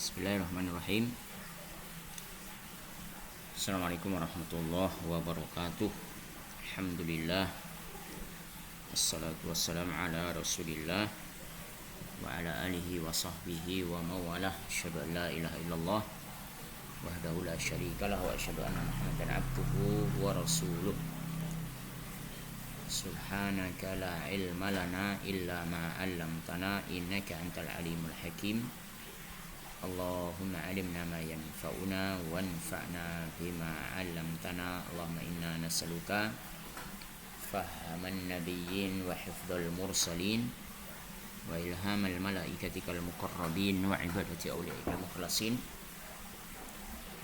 Bismillahirrahmanirrahim. Assalamualaikum warahmatullahi wabarakatuh. Alhamdulillah. Assalatu wassalamu ala rasulillah wa ala alihi wa sahbihi wa mawalah. Asyhadu an la ilaha illallah wahdahu la syarikalah wa asyhadu anna Muhammadan abduhu wa rasuluh. Subhanaka la ilma lana illa ma 'allamtana innaka antal alimul hakim. Allahumma alimna ma yanfa'una wanfa'na bima 'allamtana. Allahumma inna nas'aluka fahaman nabiyyin wa hifdzal mursalin wa ilhamal malaikatikal muqarrabin wa ibadati awliyaikal mukhlasin.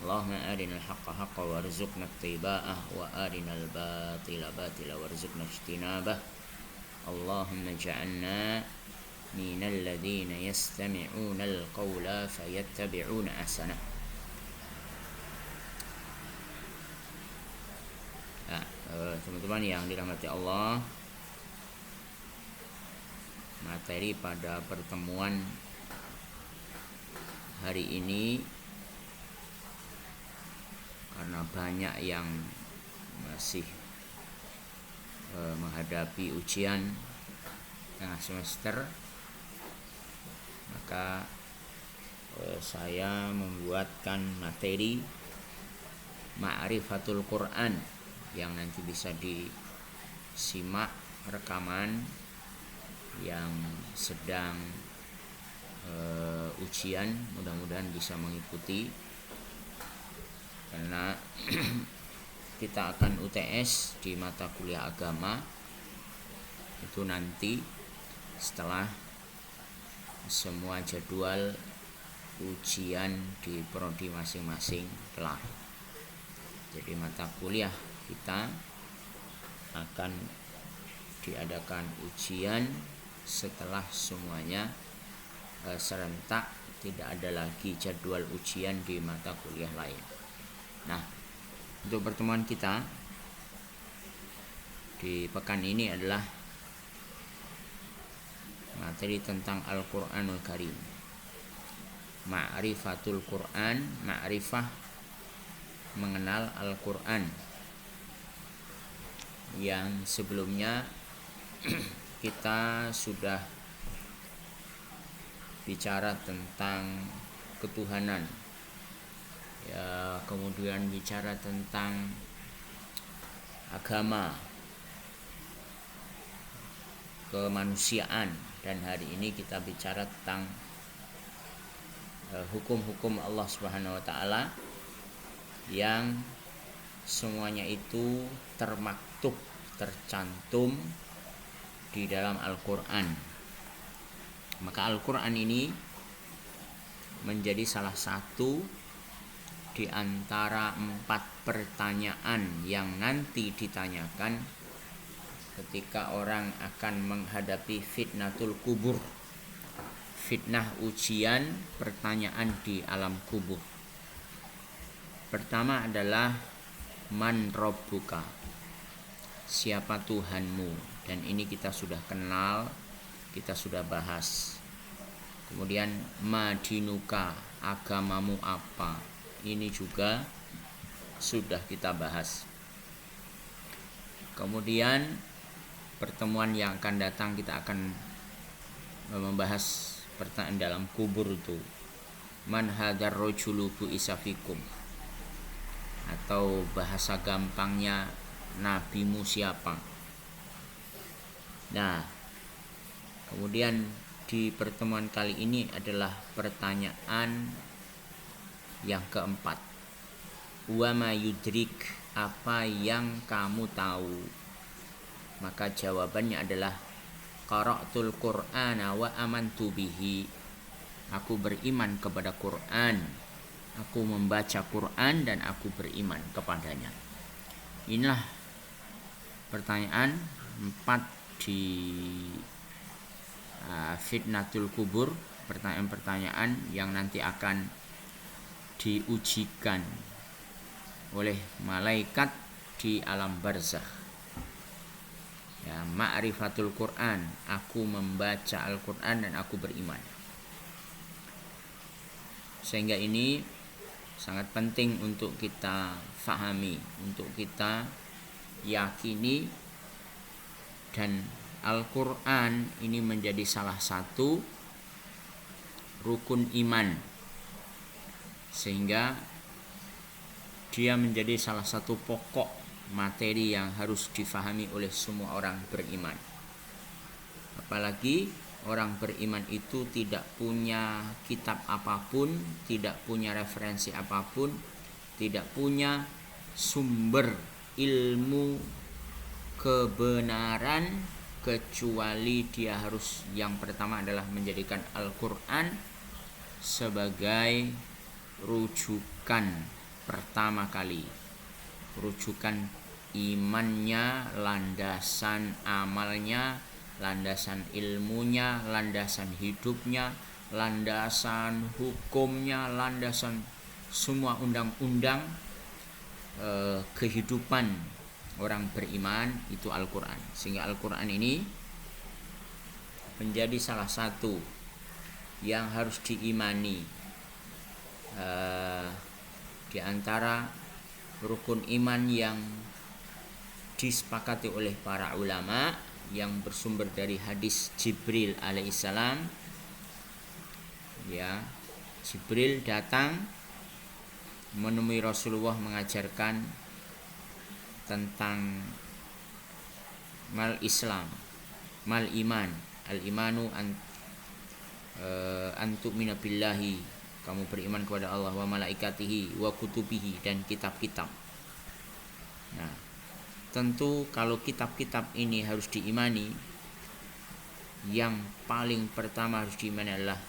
Allahumma arinal haqqa haqqan warzuqna ittiba'ah wa arinal batila batila warzuqna ijtinabah. Allahumma ja'alna minal ladzina yastami'una al-qawla fayattabi'una ahsanah. Teman-teman yang dirahmati Allah, materi pada pertemuan hari ini, karena banyak yang masih menghadapi ujian tengah semester, maka saya membuatkan materi Ma'rifatul Quran yang nanti bisa disimak rekaman yang sedang ujian. Mudah-mudahan bisa mengikuti, karena kita akan UTS di mata kuliah agama itu nanti setelah semua jadwal ujian di prodi masing-masing kelar. Jadi mata kuliah kita akan diadakan ujian setelah semuanya serentak, tidak ada lagi jadwal ujian di mata kuliah lain. Nah, untuk pertemuan kita di pekan ini adalah materi tentang Al-Quranul Karim. Ma'rifatul Quran, ma'rifah, mengenal Al-Quran. Yang sebelumnya kita sudah bicara tentang ketuhanan, ya, kemudian bicara tentang agama, kemanusiaan, dan hari ini kita bicara tentang hukum-hukum Allah Subhanahu wa taala yang semuanya itu termaktub, tercantum di dalam Al-Quran. Maka Al-Quran ini menjadi salah satu di antara 4 pertanyaan yang nanti ditanyakan ketika orang akan menghadapi fitnatul kubur, fitnah ujian pertanyaan di alam kubur. Pertama adalah man rabbuka, siapa Tuhanmu, dan ini kita sudah kenal, kita sudah bahas. Kemudian madinuka, agamamu apa, ini juga sudah kita bahas. Kemudian pertemuan yang akan datang kita akan membahas pertanyaan dalam kubur itu, man hadzal rajulu bu isafikum, atau bahasa gampangnya nabimu siapa. Nah, kemudian di pertemuan kali ini adalah pertanyaan yang keempat, wa ma yudrik, apa yang kamu tahu. Maka jawabannya adalah qara'tul Qur'ana wa amantu bihi, aku beriman kepada Quran, aku membaca Quran dan aku beriman kepadanya. Inilah pertanyaan 4 di fitnatul kubur, pertanyaan-pertanyaan yang nanti akan diujikan oleh malaikat di alam barzakh. Ya, ma'rifatul Quran, aku membaca Al-Quran dan aku beriman. Sehingga ini sangat penting untuk kita fahami, untuk kita yakini, dan Al-Quran ini menjadi salah satu rukun iman, sehingga dia menjadi salah satu pokok materi yang harus difahami oleh semua orang beriman. Apalagi orang beriman itu tidak punya kitab apapun, tidak punya referensi apapun, tidak punya sumber ilmu kebenaran, kecuali dia harus, yang pertama adalah menjadikan Al-Quran sebagai rujukan pertama kali, rujukan imannya, landasan amalnya, landasan ilmunya, landasan hidupnya, landasan hukumnya, landasan semua undang-undang kehidupan orang beriman itu Al-Quran. Sehingga Al-Quran ini menjadi salah satu yang harus diimani di antara rukun iman yang disepakati oleh para ulama, yang bersumber dari hadis Jibril alaihissalam. Ya, Jibril datang menemui Rasulullah mengajarkan tentang mal Islam, mal iman. Al imanu antu'mina billahi, kamu beriman kepada Allah, wa malaikatihi wa kutubihi, dan kitab-kitab. Nah, tentu kalau kitab-kitab ini harus diimani, yang paling pertama harus diimani adalah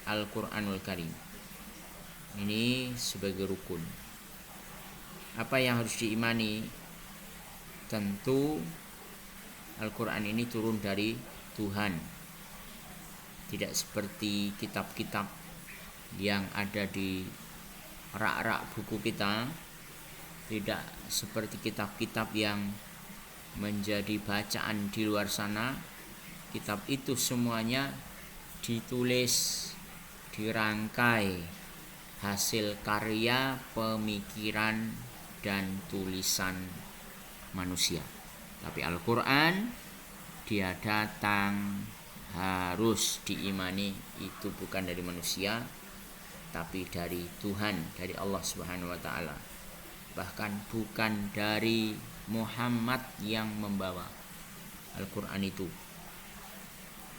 Al-Quranul Karim. Ini sebagai rukun. Apa yang harus diimani? Tentu Al-Quran ini turun dari Tuhan. Tidak seperti kitab-kitab yang ada di rak-rak buku kita, tidak seperti kitab-kitab yang menjadi bacaan di luar sana. Kitab itu semuanya ditulis, dirangkai, hasil karya, pemikiran, dan tulisan manusia. Tapi Al-Quran, dia datang, harus diimani, itu bukan dari manusia, tapi dari Tuhan, dari Allah Subhanahu wa Ta'ala. Bahkan bukan dari Muhammad yang membawa Al-Quran itu.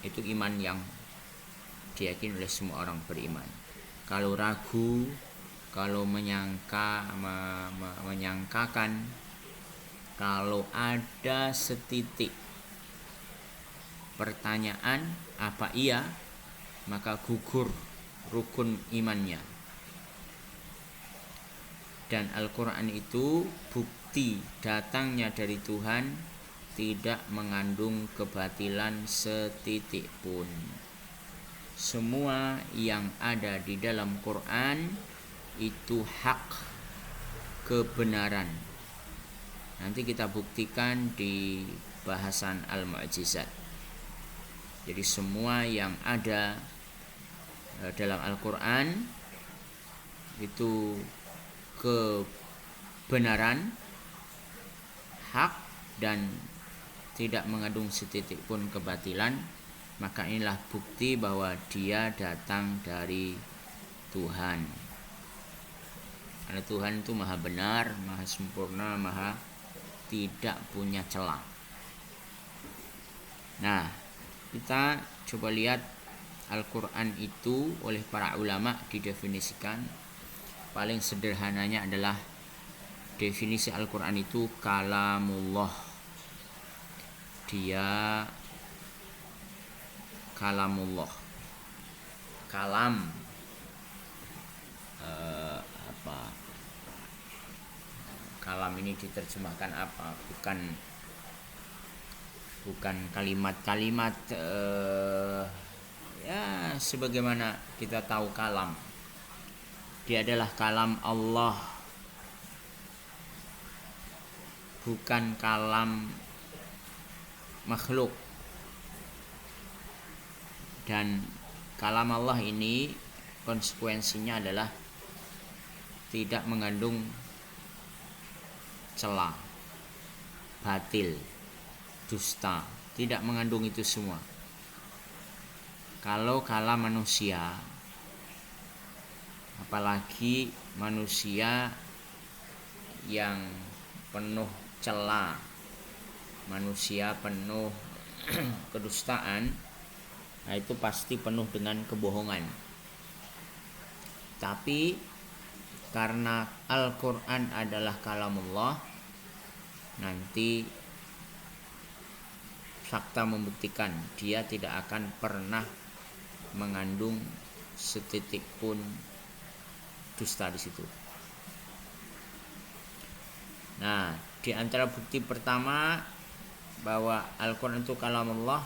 Itu iman yang diyakini oleh semua orang beriman. Kalau ragu, kalau menyangkakan, kalau ada setitik pertanyaan apa iya, maka gugur rukun imannya. Dan Al-Quran itu bukti datangnya dari Tuhan, tidak mengandung kebatilan setitik pun. Semua yang ada di dalam Quran itu hak, kebenaran. Nanti kita buktikan di bahasan Al-Mu'jizat. Jadi semua yang ada dalam Al-Quran itu kebenaran, hak, dan tidak mengandung setitik pun kebatilan. Maka inilah bukti bahwa dia datang dari Tuhan. Karena Tuhan itu maha benar, maha sempurna, maha tidak punya celah. Nah, kita coba lihat Al-Quran itu oleh para ulama didefinisikan. Paling sederhananya adalah definisi Al-Quran itu kalamullah. Dia kalamullah. Kalam kalam ini diterjemahkan apa? Bukan kalimat-kalimat ya sebagaimana kita tahu kalam. Dia adalah kalam Allah, bukan kalam makhluk. Dan kalam Allah ini konsekuensinya adalah tidak mengandung cela, batil, dusta, tidak mengandung itu semua. Kalau kala manusia, apalagi manusia yang penuh cela, manusia penuh kedustaan, nah itu pasti penuh dengan kebohongan. Tapi karena Al-Quran adalah kalamullah, nanti fakta membuktikan dia tidak akan pernah mengandung setitik pun dusta di situ. Nah, di antara bukti pertama bahwa Al-Quran itu kalamullah,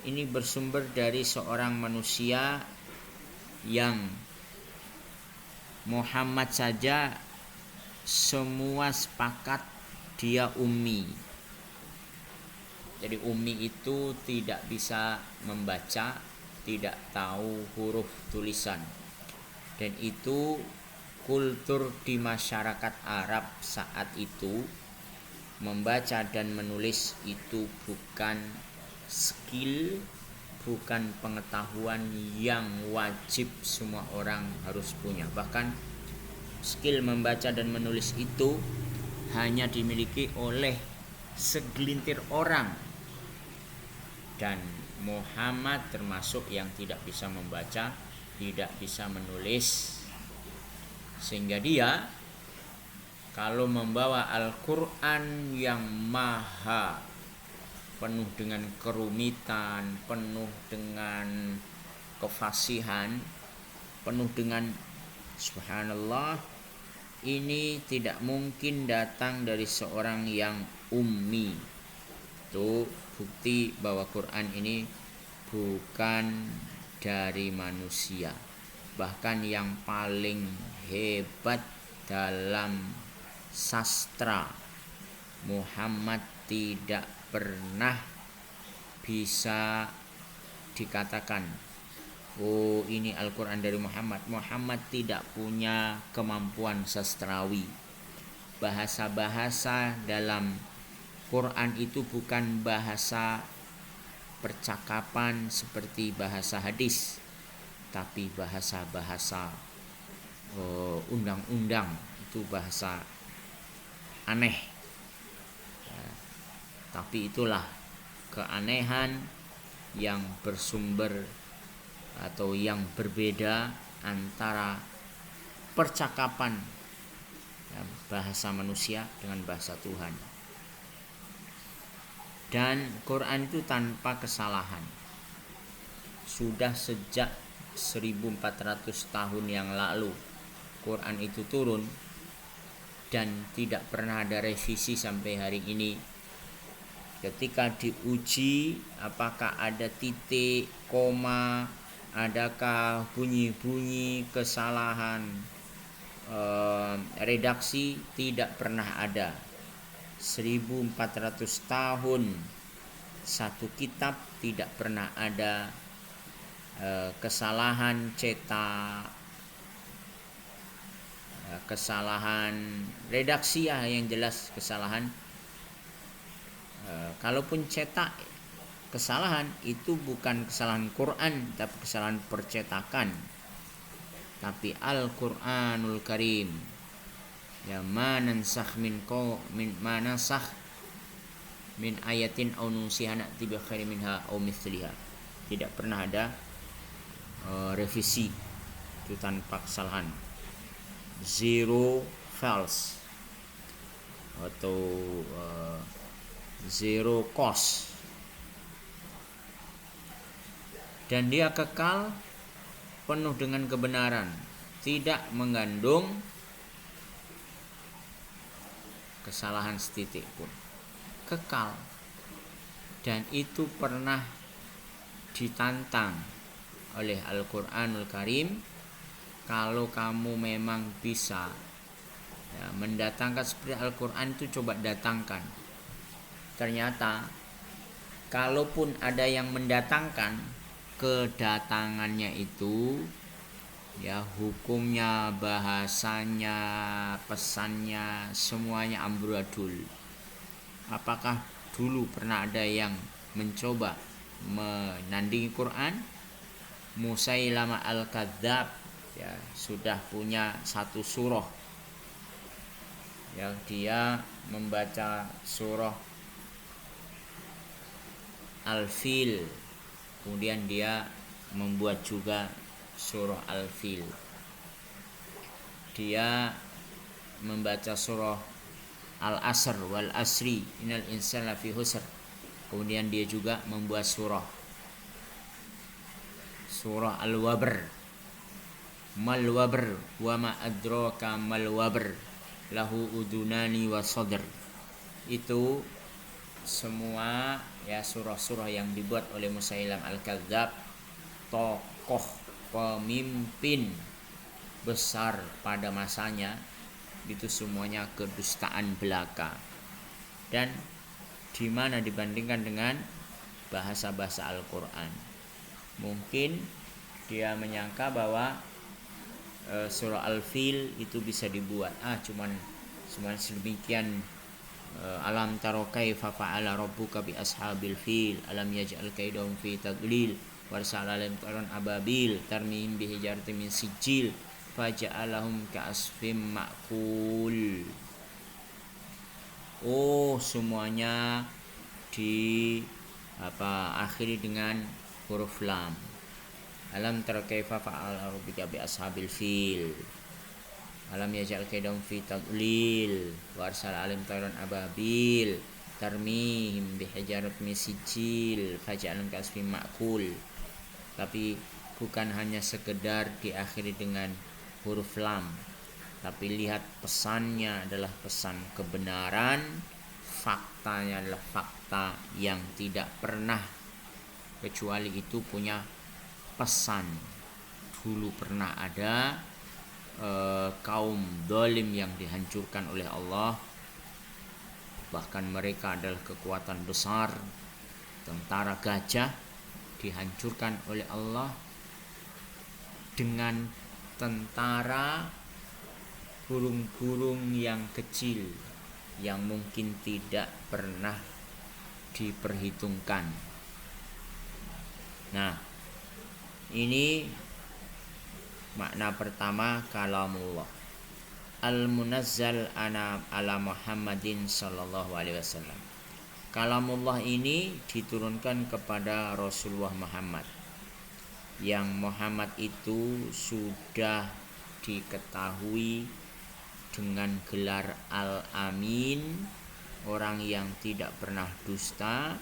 ini bersumber dari seorang manusia yang Muhammad saja semua sepakat dia ummi. Jadi ummi itu tidak bisa membaca, tidak tahu huruf tulisan. Dan itu kultur di masyarakat Arab saat itu, membaca dan menulis itu bukan skill, bukan pengetahuan yang wajib semua orang harus punya. Bahkan skill membaca dan menulis itu hanya dimiliki oleh segelintir orang. Dan Muhammad termasuk yang tidak bisa membaca, tidak bisa menulis, sehingga dia kalau membawa Al-Quran yang maha penuh dengan kerumitan, penuh dengan kefasihan, penuh dengan subhanallah, ini tidak mungkin datang dari seorang yang ummi. Itu bukti bahwa Quran ini bukan dari manusia. Bahkan yang paling hebat dalam sastra, Muhammad tidak pernah bisa dikatakan, oh ini Al-Quran dari Muhammad. Muhammad tidak punya kemampuan sastrawi. Bahasa-bahasa dalam Quran itu bukan bahasa percakapan seperti bahasa hadis, tapi bahasa-bahasa undang-undang, itu bahasa aneh. Tapi itulah keanehan yang bersumber atau yang berbeda antara percakapan bahasa manusia dengan bahasa Tuhan. Dan Quran itu tanpa kesalahan. Sudah sejak 1400 tahun yang lalu Quran itu turun dan tidak pernah ada revisi sampai hari ini. Ketika diuji apakah ada titik, koma, adakah bunyi-bunyi kesalahan redaksi, tidak pernah ada. 1400 tahun satu kitab tidak pernah ada kesalahan cetak, kesalahan redaksi, ya yang jelas kesalahan. Kalaupun cetak kesalahan, itu bukan kesalahan Quran tapi kesalahan percetakan. Tapi Al-Quranul Karim, ya manansakh min ayatin aw nunsiha na'ti bi khairin minha aw mithliha. Tidak pernah ada revisi itu tanpa kesalahan, zero false atau zero cost. Dan dia kekal penuh dengan kebenaran, tidak mengandung kesalahan setitik pun, kekal. Dan itu pernah ditantang oleh Al-Quranul Karim, kalau kamu memang bisa mendatangkan seperti Al-Quran itu, coba datangkan. Ternyata kalaupun ada yang mendatangkan, kedatangannya itu Ya, hukumnya, bahasanya, pesannya, semuanya amburadul. Apakah dulu pernah ada yang mencoba menandingi Quran? Musailamah al-Kadzab ya sudah punya satu surah yang dia membaca surah Al-Fil, kemudian dia membuat juga surah Al-Fil. Dia membaca surah Al-Asr wal Asri innal insana lafi khusr. Kemudian dia juga membuat surah Al-Wabr. Mal wabr wa ma adraka mal wabr lahu udunani wa sadr. Itu semua ya surah-surah yang dibuat oleh Musailam al-Kadzab, tokoh pemimpin besar pada masanya, itu semuanya kedustaan belaka. Dan di mana dibandingkan dengan bahasa-bahasa Al-Qur'an. Mungkin dia menyangka bahwa surah Al-Fil itu bisa dibuat. Cuman sedemikian. Alam taro kaifa fa'ala rabbuka bi ashabil fil alam yaj'al kaidahum fi tadlil warsala alaihim taron ababil tarmihim bi hijaratin min sijil faja'alahum ka'asfim ma'kul. Semuanya di akhiri dengan huruf lam. Alam taro kaifa fa'ala rabbuka bi ashabil fil alam yaj'al kaidahum fi tadlil wa arsala alaihim tayran ababil tarmihim bihijaratin min sijil faj'alhum ka'asfin ma'kul. Tapi bukan hanya sekedar diakhiri dengan huruf lam, tapi lihat pesannya adalah pesan kebenaran, faktanya adalah fakta yang tidak pernah kecuali itu punya pesan. Dulu pernah ada kaum dolim yang dihancurkan oleh Allah, bahkan mereka adalah kekuatan besar. Tentara gajah dihancurkan oleh Allah dengan tentara burung-burung yang kecil yang mungkin tidak pernah diperhitungkan. Nah, ini makna pertama kalamullah al-munazzal ala Muhammadin sallallahu alaihi wasallam. Kalamullah ini diturunkan kepada Rasulullah Muhammad, yang Muhammad itu sudah diketahui dengan gelar Al-Amin, orang yang tidak pernah dusta,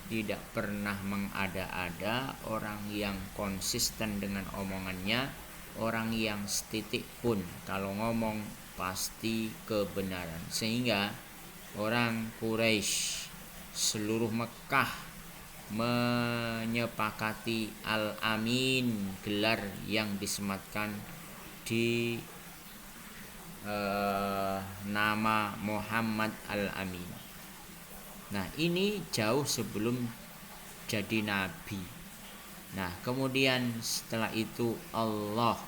tidak pernah mengada-ada, orang yang konsisten dengan omongannya, orang yang setitik pun kalau ngomong pasti kebenaran. Sehingga orang Quraisy, seluruh Mekah menyepakati Al-Amin, gelar yang disematkan di nama Muhammad Al-Amin. Nah, ini jauh sebelum jadi nabi. Nah, kemudian setelah itu Allah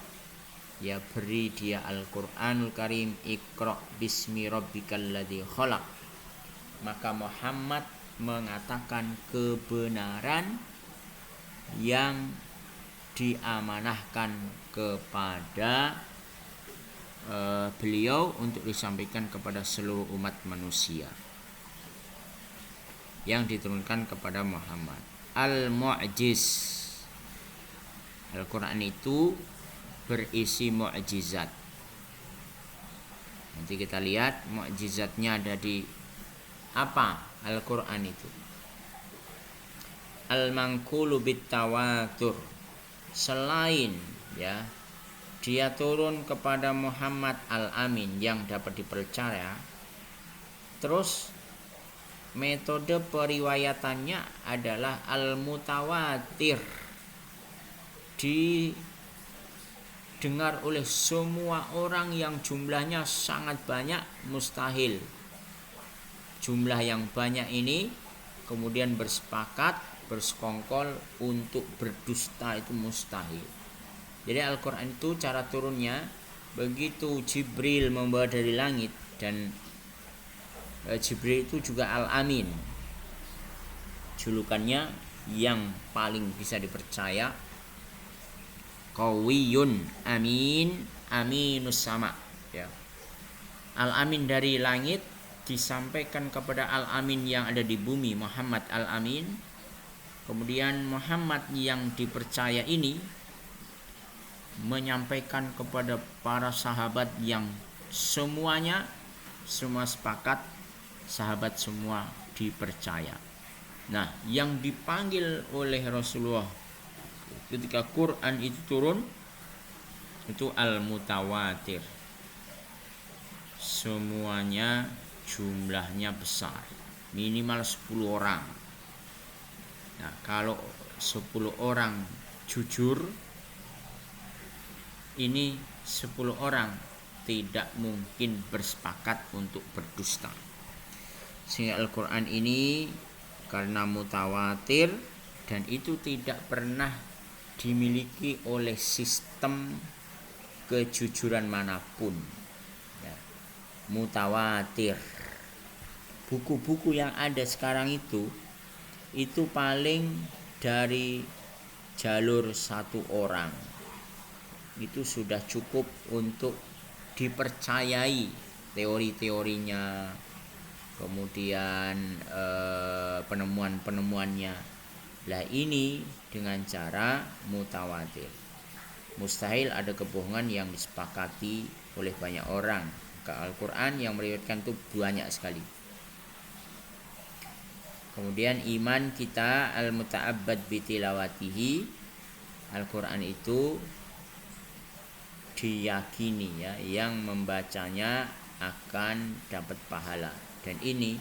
ya beri dia Al-Qur'anul Karim, Iqra bismi rabbikal ladzi khalaq. Maka Muhammad mengatakan kebenaran yang diamanahkan kepada beliau untuk disampaikan kepada seluruh umat manusia, yang diturunkan kepada Muhammad. Al-Mu'jiz, Al-Quran itu berisi mukjizat. Nanti kita lihat mukjizatnya ada di apa Al-Quran itu. Al-manqulu bitawatur, selain ya dia turun kepada Muhammad Al-Amin yang dapat dipercaya, terus metode periwayatannya adalah al-mutawatir, didengar oleh semua orang yang jumlahnya sangat banyak, mustahil. Jumlah yang banyak ini kemudian bersepakat, bersekongkol untuk berdusta itu mustahil. Jadi Al-Quran itu cara turunnya begitu Jibril membawa dari langit, dan Jibril itu juga Al-Amin, julukannya yang paling bisa dipercaya, Qawiyun Amin, Aminus Sama, ya. Al-Amin dari langit disampaikan kepada Al-Amin yang ada di bumi, Muhammad Al-Amin. Kemudian Muhammad yang dipercaya ini menyampaikan kepada para sahabat yang semua sepakat, sahabat semua dipercaya. Nah, yang dipanggil oleh Rasulullah ketika Quran itu turun itu al-mutawatir. Semuanya jumlahnya besar, minimal 10 orang. Nah, kalau 10 orang jujur, ini 10 orang tidak mungkin bersepakat untuk berdusta. Sehingga Al-Quran ini karena mutawatir, dan itu tidak pernah dimiliki oleh sistem kejujuran manapun, ya. Mutawatir. Buku-buku yang ada sekarang itu paling dari jalur satu orang itu sudah cukup untuk dipercayai teori-teorinya, kemudian penemuan-penemuannya. Lah ini dengan cara mutawatir. Mustahil ada kebohongan yang disepakati oleh banyak orang. Al-Quran yang meriwayatkan itu banyak sekali. Kemudian iman kita al-muta'abbad bitilawatihi, Al-Quran itu diyakini, ya, yang membacanya akan dapat pahala. Dan ini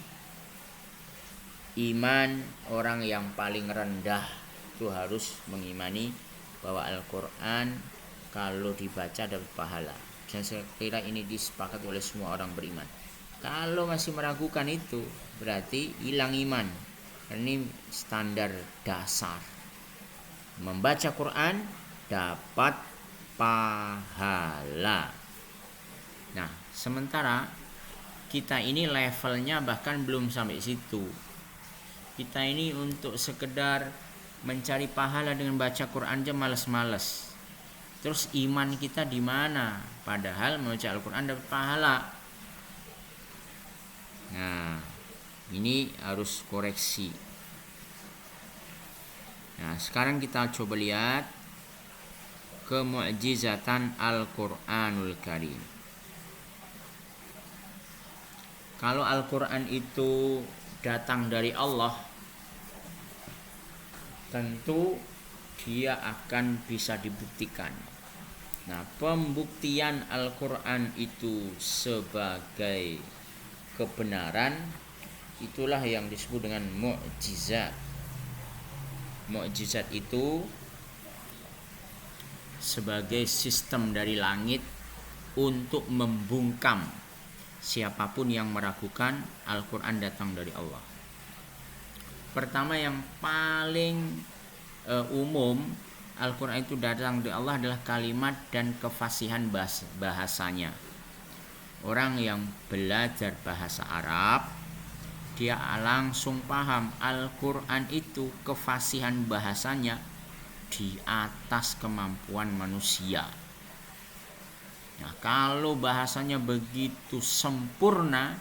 iman orang yang paling rendah itu harus mengimani bahwa Al-Quran kalau dibaca dapat pahala. Dan saya kira ini disepakati oleh semua orang beriman. Kalau masih meragukan itu berarti hilang iman. Ini standar dasar. Membaca Quran dapat pahala. Nah, sementara kita ini levelnya bahkan belum sampai situ. Kita ini untuk sekedar mencari pahala dengan baca Quran aja males-males. Terus iman kita di mana? Padahal membaca Al-Quran dapat pahala. Nah, ini harus koreksi. Nah, sekarang kita coba lihat kemu'jizatan Al-Quranul Karim. Kalau Al-Quran itu datang dari Allah, tentu dia akan bisa dibuktikan. Nah, pembuktian Al-Quran itu sebagai kebenaran, itulah yang disebut dengan mukjizat. Mukjizat itu sebagai sistem dari langit untuk membungkam siapapun yang meragukan Al-Quran datang dari Allah. Pertama, yang paling umum, Al-Quran itu datang dari Allah adalah kalimat dan kefasihan bahasanya. Orang yang belajar bahasa Arab, dia langsung paham Al-Quran itu kefasihan bahasanya di atas kemampuan manusia. Nah, kalau bahasanya begitu sempurna,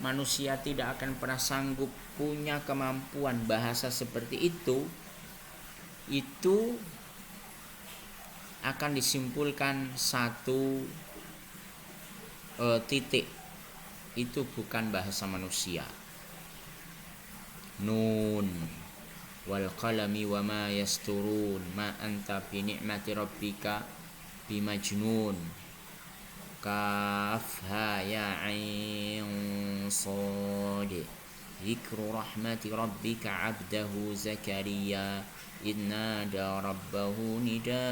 manusia tidak akan pernah sanggup punya kemampuan bahasa seperti itu akan disimpulkan satu titik, itu bukan bahasa manusia. Nun wal qalami wa ma yasturun ma anta bi ni'mati rabbika bimajnun. Kaf ha ya ain sad. Zikru rahmati rabbika abdahu Zakaria idna da rabbahu nidaan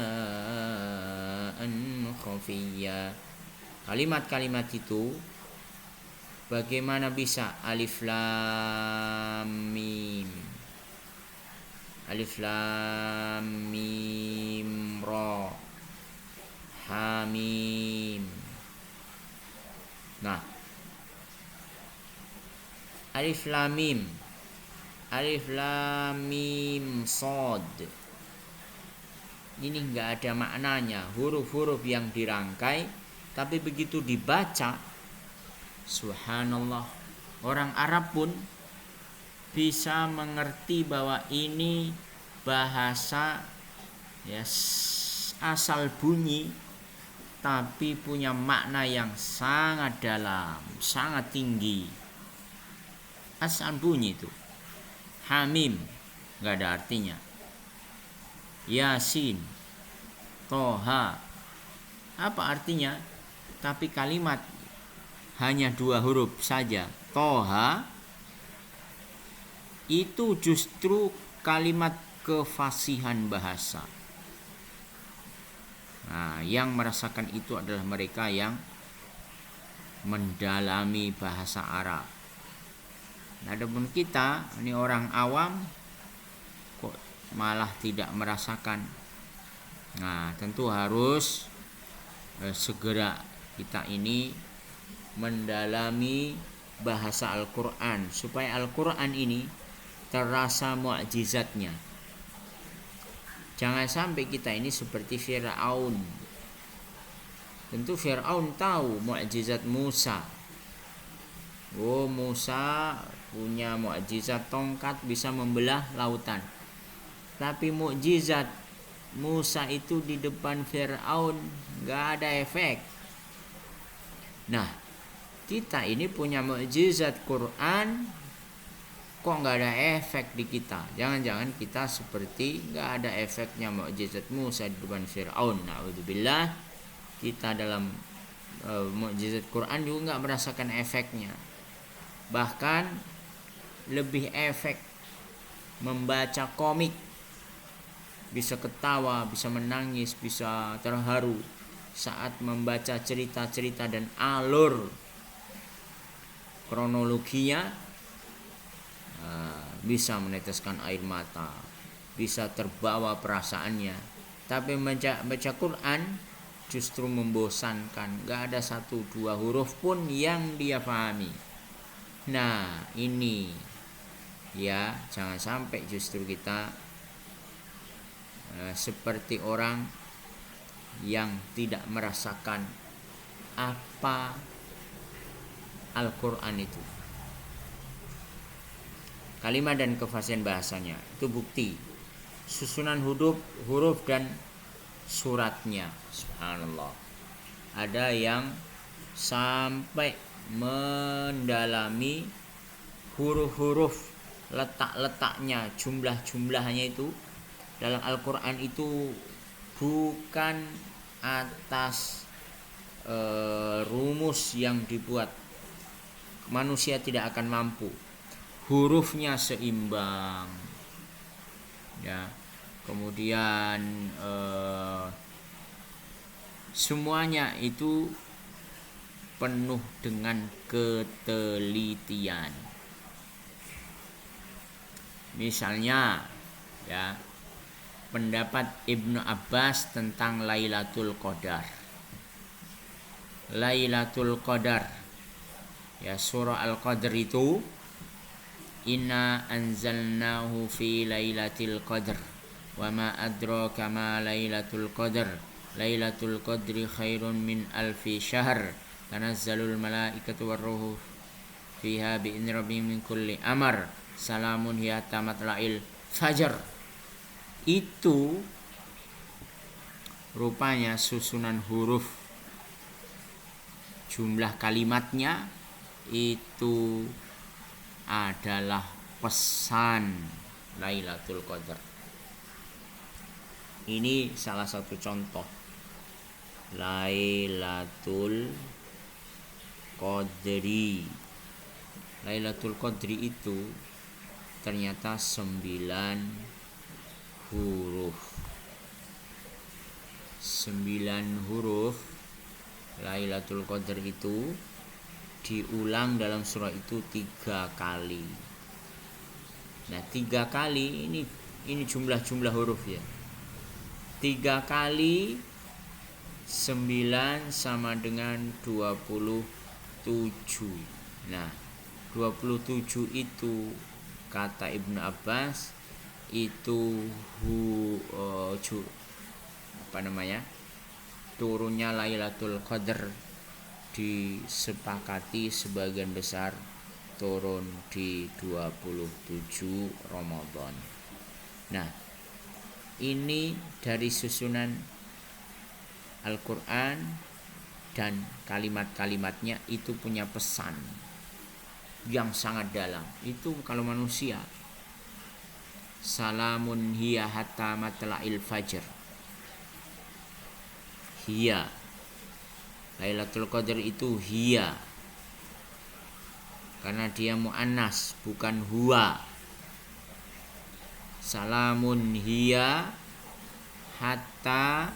khafiyya. Kalimat-kalimat itu bagaimana bisa alif lam mim, alif lam mim ra, Alif lam mim. Alif lam mim shad. Ini enggak ada maknanya, huruf-huruf yang dirangkai, tapi begitu dibaca, subhanallah, orang Arab pun bisa mengerti bahwa ini bahasa ya asal bunyi, tapi punya makna yang sangat dalam, sangat tinggi. Asal bunyi itu Hamim nggak ada artinya. Yasin, Toha, apa artinya? Tapi kalimat hanya 2 huruf saja. Toha itu justru kalimat kefasihan bahasa. Nah, yang merasakan itu adalah mereka yang mendalami bahasa Arab. Nah, adapun kita, ini orang awam, kok malah tidak merasakan. Nah, tentu harus segera kita ini mendalami bahasa Al-Quran, supaya Al-Quran ini terasa mukjizatnya. Jangan sampai kita ini seperti Fir'aun. Tentu Fir'aun tahu mukjizat Musa. Oh, Musa punya mukjizat tongkat bisa membelah lautan. Tapi mukjizat Musa itu di depan Fir'aun gak ada efek. Nah, kita ini punya mukjizat Quran, kok gak ada efek di kita. Jangan-jangan kita seperti gak ada efeknya mukjizat Musa di depan Fir'aun. Na'udzubillah, kita dalam mukjizat Quran juga gak merasakan efeknya. Bahkan lebih efek membaca komik, bisa ketawa, bisa menangis, bisa terharu saat membaca cerita-cerita dan alur kronologinya, bisa meneteskan air mata, bisa terbawa perasaannya. Tapi baca Quran justru membosankan, gak ada 1-2 huruf pun yang dia pahami. Nah, ini ya, jangan sampai justru kita seperti orang yang tidak merasakan apa Al-Quran itu. Kalimat dan kefasihan bahasanya itu bukti susunan huruf dan suratnya. Subhanallah, ada yang sampai mendalami huruf-huruf, letak-letaknya, jumlah-jumlahnya itu dalam Al-Quran itu bukan atas rumus yang dibuat. Manusia tidak akan mampu. Hurufnya seimbang, ya. Kemudian semuanya itu penuh dengan ketelitian. Misalnya, ya, pendapat Ibnu Abbas tentang Lailatul Qadar. Lailatul Qadar, ya, surah Al-Qadr itu, inna anzalnahu fi lailatul qadr wa ma adraka ma lailatul qadr lailatul qadri khairun min alfi syahr tanazzalul malaikatu warruhu fiha bi'idzni rabbihim min kulli amr salamun hiya hatta matla'il fajr. Itu rupanya susunan huruf, jumlah kalimatnya itu adalah pesan Lailatul Qadar. Ini salah satu contoh Lailatul Qadri. Lailatul Qadri itu ternyata 9 huruf. 9 huruf Lailatul Qadar itu diulang dalam surah itu 3 kali. Nah, 3 kali ini jumlah huruf, ya. 3 kali 9 sama dengan 27. Nah, 27 itu kata Ibnu Abbas itu turunnya Lailatul Qadar disepakati sebagian besar turun di 27 Ramadan. Nah, ini dari susunan Al-Quran dan kalimat-kalimatnya itu punya pesan yang sangat dalam. Itu kalau manusia, salamun hiya hatta matla'il fajr. Hiya, Lailatul Qadar itu hiya, karena dia muannas bukan huwa. Salamun hiya hatta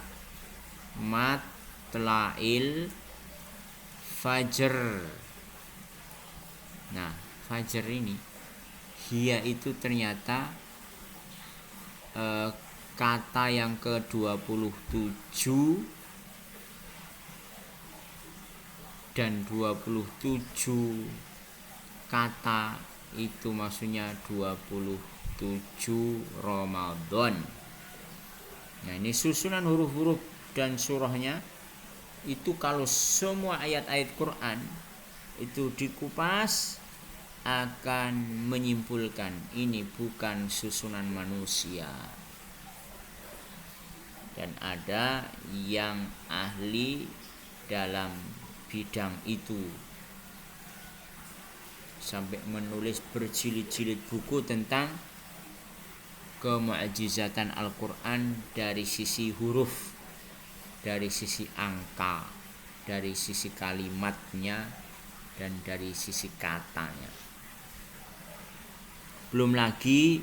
matla'il fajr. Nah, fajar ini hiya itu ternyata kata yang ke-27 dan 27 kata itu maksudnya 27 Ramadan. Nah, ini susunan huruf-huruf dan surahnya itu kalau semua ayat-ayat Quran itu dikupas akan menyimpulkan ini bukan susunan manusia. Dan ada yang ahli dalam bidang itu sampai menulis berjilid-jilid buku tentang kemu'jizatan Al-Quran dari sisi huruf, dari sisi angka, dari sisi kalimatnya, dan dari sisi katanya. Belum lagi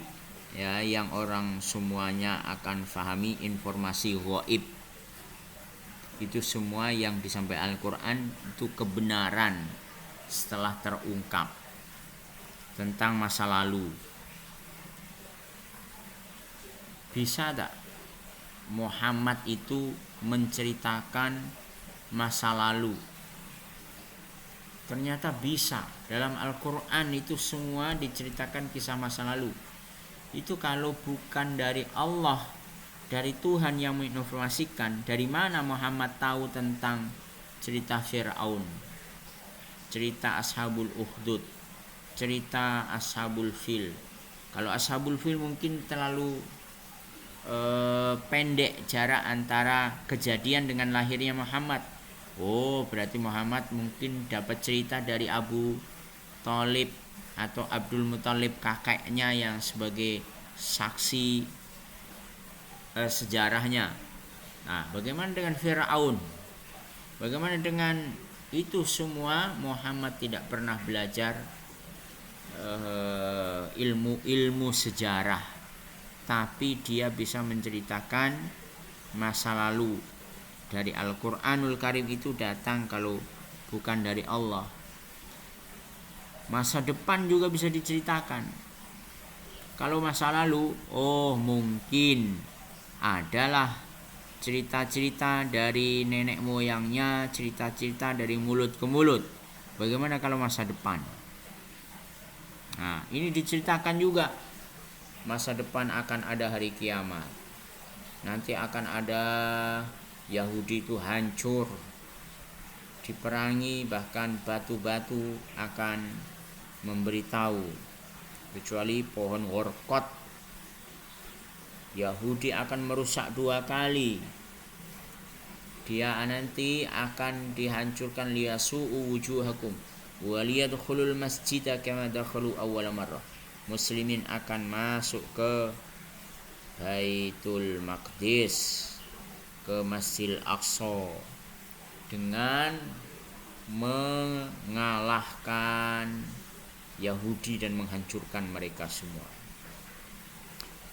ya yang orang semuanya akan fahami informasi ghaib. Itu semua yang disampaikan Al-Quran itu kebenaran setelah terungkap tentang masa lalu. Bisa tak Muhammad itu menceritakan masa lalu? Ternyata bisa. Dalam Al-Quran itu semua diceritakan kisah masa lalu. Itu kalau bukan dari Allah, dari Tuhan yang menginformasikan, dari mana Muhammad tahu tentang cerita Fir'aun, cerita Ashabul Ukhdud, cerita Ashabul Fil. Kalau Ashabul Fil mungkin terlalu pendek jarak antara kejadian dengan lahirnya Muhammad. Oh, berarti Muhammad mungkin dapat cerita dari Abu Thalib atau Abdul Muthalib, kakeknya yang sebagai saksi sejarahnya. Nah, bagaimana dengan Fir'aun? Bagaimana dengan itu semua? Muhammad tidak pernah belajar ilmu sejarah, tapi dia bisa menceritakan masa lalu. Dari Al-Quranul Karim itu datang kalau bukan dari Allah. Masa depan juga bisa diceritakan. Kalau masa lalu, mungkin adalah cerita-cerita dari nenek moyangnya, cerita-cerita dari mulut ke mulut. Bagaimana kalau masa depan? Nah, ini diceritakan juga. Masa depan akan ada hari kiamat. Nanti akan ada Yahudi itu hancur, diperangi, bahkan batu-batu akan memberitahu, kecuali pohon workot. Yahudi akan merusak 2 kali. Dia nanti akan dihancurkan, liyasu'u wujuhakum wa liyadkhulul masjida kama dakhalu awwala marrah. Muslimin akan masuk ke Baitul Maqdis, ke Masjidil Aqsa, dengan mengalahkan Yahudi dan menghancurkan mereka semua.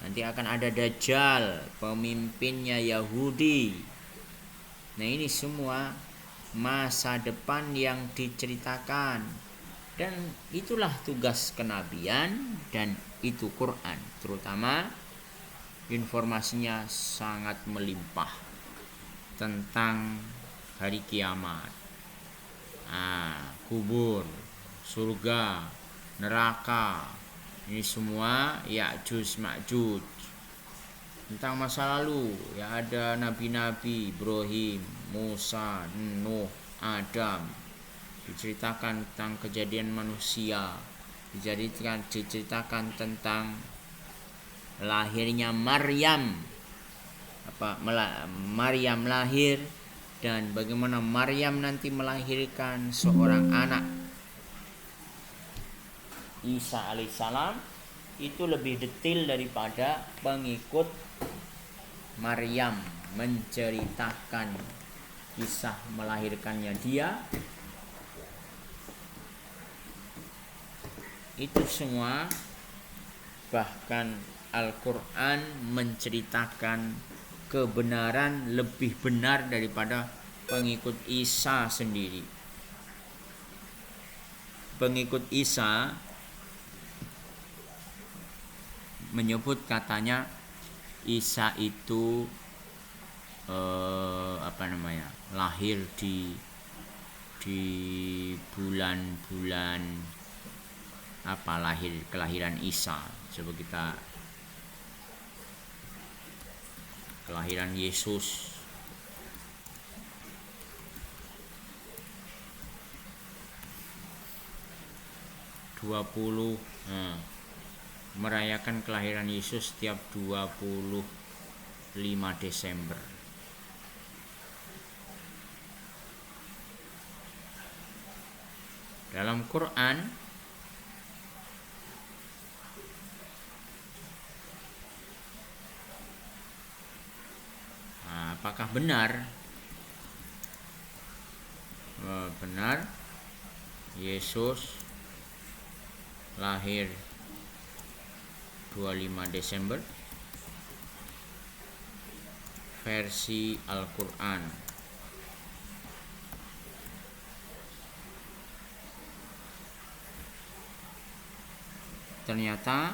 Nanti akan ada Dajjal, pemimpinnya Yahudi. Nah, ini semua masa depan yang diceritakan. Dan itulah tugas kenabian, dan itu Quran. Terutama informasinya sangat melimpah tentang hari kiamat, kubur, surga, neraka. Ini semua Ya'juj Ma'juj. Tentang masa lalu ya ada nabi-nabi Ibrahim, Musa, Nuh, Adam. Diceritakan tentang kejadian manusia. Diceritakan tentang lahirnya Maryam. Maryam lahir dan bagaimana Maryam nanti melahirkan seorang anak Isa alaihissalam. Itu lebih detail daripada pengikut Maryam menceritakan kisah melahirkannya dia. Itu semua bahkan Al-Quran menceritakan kebenaran lebih benar daripada pengikut Isa sendiri. Pengikut Isa menyebut katanya Isa itu lahir di bulan kelahiran Isa. Coba kita kelahiran Yesus. Merayakan kelahiran Yesus setiap 25 Desember. Dalam Quran apakah benar Yesus lahir 25 Desember versi Al-Quran? Ternyata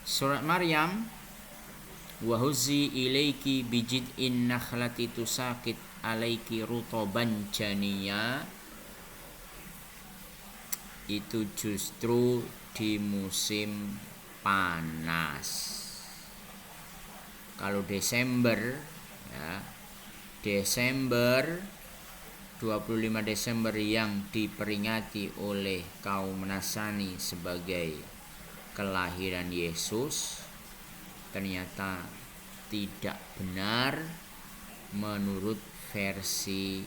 surat Maryam, wa huzzi ilaiki bijid'in nakhlati tusaqit alaiki rutoban janiyya, itu justru di musim panas. Kalau Desember 25 Desember yang diperingati oleh kaum Nasrani sebagai kelahiran Yesus, ternyata tidak benar menurut versi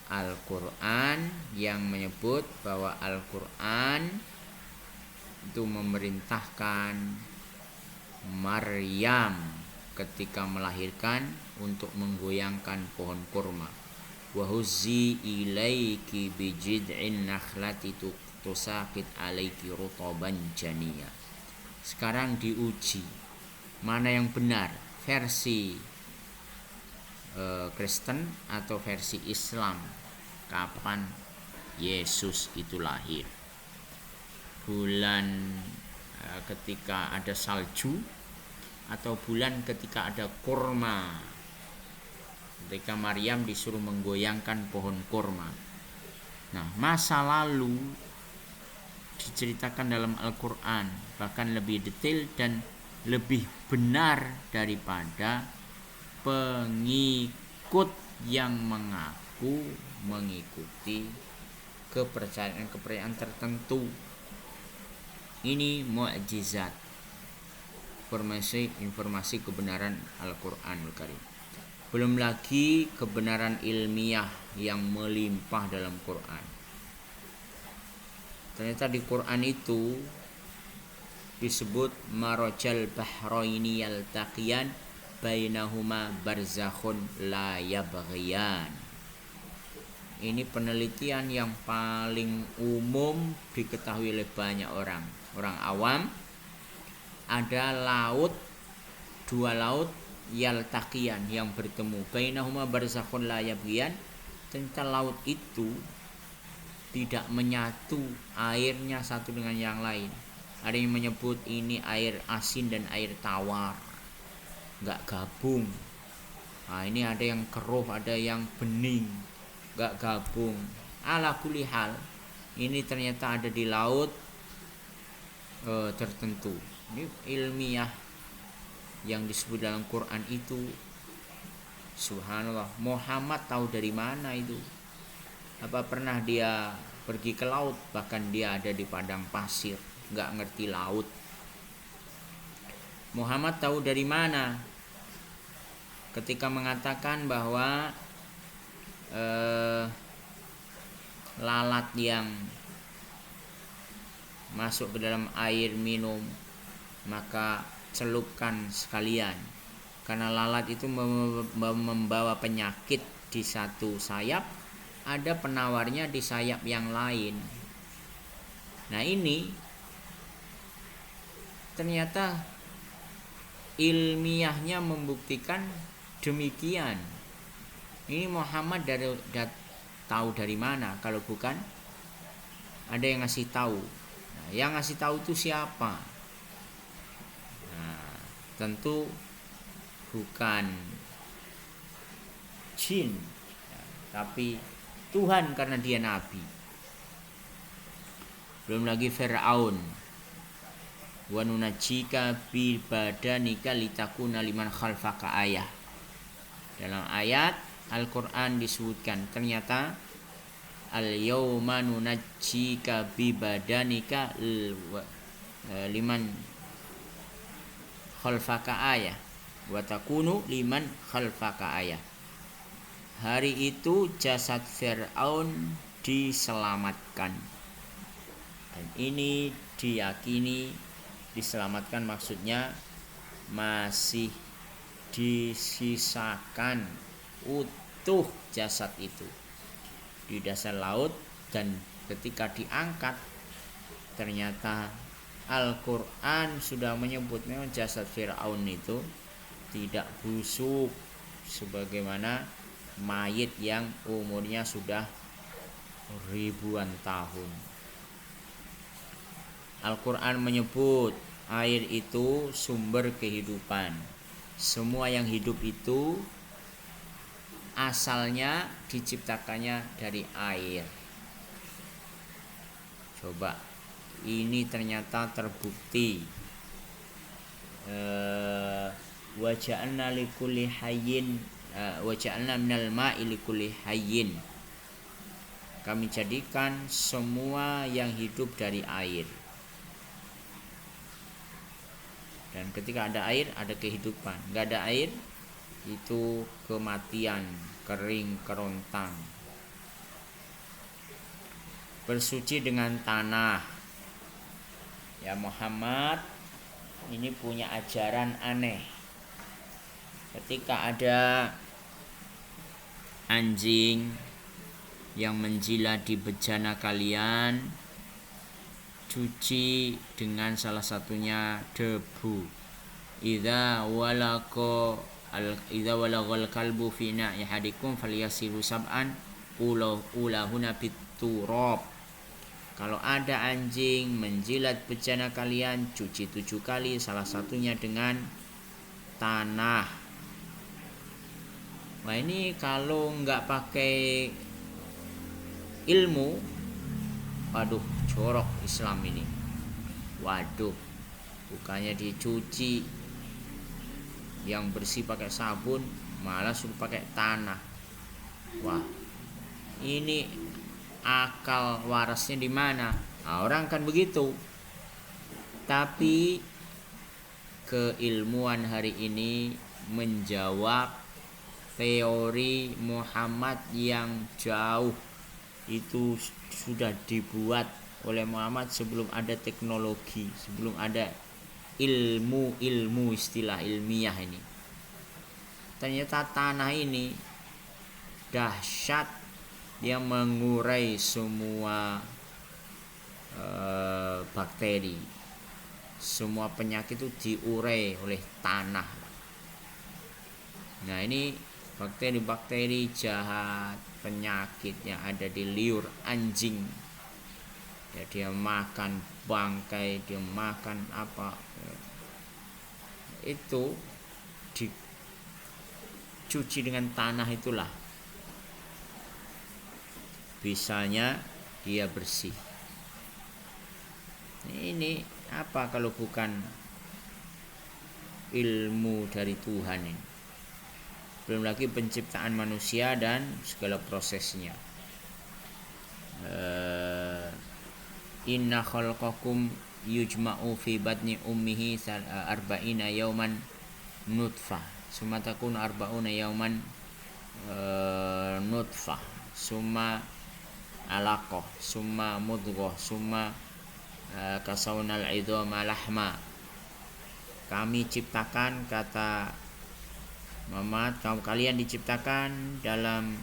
Al-Quran yang menyebut bahwa Al-Quran itu memerintahkan Maryam ketika melahirkan untuk menggoyangkan pohon kurma. Wa huzzi ilaiki bijid'in nakhlati tusaqit alaiki rutoban janiyya. Sekarang diuji mana yang benar, versi Kristen atau versi Islam, kapan Yesus itu lahir. Bulan ketika ada salju atau bulan ketika ada kurma, ketika Maryam disuruh menggoyangkan pohon kurma. Nah, masa lalu diceritakan dalam Al-Quran bahkan lebih detail dan lebih benar daripada pengikut yang mengaku mengikuti kepercayaan tertentu. Ini mukjizat, informasi kebenaran Al-Quranul Karim. Belum lagi kebenaran ilmiah yang melimpah dalam Quran. Ternyata di Quran itu disebut marajal bahraini yaltaqiyan bainahuma barzakhun la yabghiyan. Ini penelitian yang paling umum diketahui oleh banyak orang awam. Ada dua laut yaltaqiyan yang bertemu, bainahuma barzakhun la yabghiyan. Ternyata laut itu tidak menyatu airnya satu dengan yang lain. Ada yang menyebut ini air asin dan air tawar, nggak gabung. Nah, ini ada yang keruh, ada yang bening, nggak gabung. Ala kulli hal, ini ternyata ada di laut tertentu. Ini ilmiah yang disebut dalam Quran itu, subhanallah. Muhammad tahu dari mana itu? Apa pernah dia pergi ke laut? Bahkan dia ada di padang pasir, nggak ngerti laut. Muhammad tahu dari mana ketika mengatakan bahwa lalat yang masuk ke dalam air minum maka celupkan sekalian, karena lalat itu membawa penyakit di satu sayap, ada penawarnya di sayap yang lain. Nah, ini ternyata ilmiahnya membuktikan demikian. Ini Muhammad tahu dari mana kalau bukan ada yang ngasih tahu. Nah, yang ngasih tahu itu siapa? Nah, tentu bukan jin, tapi Tuhan, karena dia nabi. Belum lagi Fir'aun, wa nunajjika bi badanika litakuna liman khalfaka ayah. Dalam ayat Al-Quran disebutkan ternyata al-yawma nunajjika bi badanika liman khalfaka ayah wa takunu liman khalfaka ayah. Hari itu jasad Fir'aun diselamatkan. Dan ini diyakini diselamatkan maksudnya masih disisakan utuh jasad itu di dasar laut, dan ketika diangkat ternyata Al-Quran sudah menyebut memang jasad Fir'aun itu tidak busuk sebagaimana mayit yang umurnya sudah ribuan tahun. Al-Quran menyebut air itu sumber kehidupan. Semua yang hidup itu asalnya diciptakannya dari air. Coba, ini ternyata terbukti. Wa ja'alna likulli hayyin wa ja'alna minal ma'i likulli hayyin. Kami jadikan semua yang hidup dari air. Dan ketika ada air, ada kehidupan. Gak ada air, itu kematian, kering, kerontang. Bersuci dengan tanah. Ya, Muhammad ini punya ajaran aneh. Ketika ada anjing yang menjilat di bejana kalian, cuci dengan salah satunya debu. Idza walagal kalbu fi na'i hadikum falyasiru sab'an ulahuna biturab. Kalau ada anjing menjilat bejana kalian, cuci 7 kali, salah satunya dengan tanah. Nah, ini kalau nggak pakai ilmu, waduh, jorok Islam ini. Waduh, bukannya dicuci yang bersih pakai sabun, malah suruh pakai tanah. Wah, ini akal warasnya di mana? Nah, orang kan begitu. Tapi keilmuan hari ini menjawab teori Muhammad yang jauh itu sudah dibuat oleh Muhammad sebelum ada teknologi, sebelum ada ilmu istilah ilmiah ini. Ternyata tanah ini dahsyat, dia mengurai semua bakteri, semua penyakit itu diurai oleh tanah. Nah, ini bakteri-bakteri jahat, penyakit yang ada di liur anjing. Ya, dia makan bangkai, dia makan apa, itu dicuci dengan tanah itulah. Bisanya dia bersih. Ini apa kalau bukan ilmu dari Tuhan ini? Belum lagi penciptaan manusia dan segala prosesnya. Inna khalqakum yujma'u fi batni ummihi arba'ina yauman nutfah summa takunu arba'una yauman nutfah summa alaqah summa mudghah summa kasawnal idhama lahma. Kami ciptakan, kata Muhammad, kalian diciptakan dalam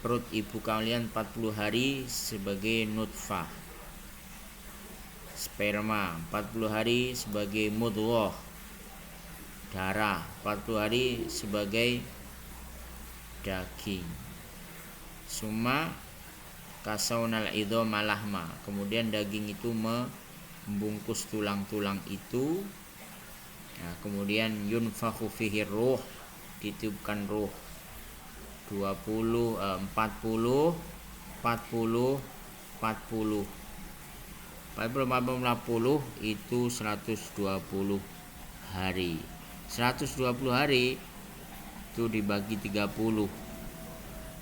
perut ibu kalian 40 hari sebagai nutfah, sperma, 40 hari sebagai mudghah, darah, 40 hari sebagai daging. Summa kasawnal idhama lahma, kemudian daging itu membungkus tulang-tulang itu. Nah, kemudian yunfakhu fihi ruh, ditiupkan ruh. 40 40 40 40 itu 120 hari. 120 hari itu dibagi 30.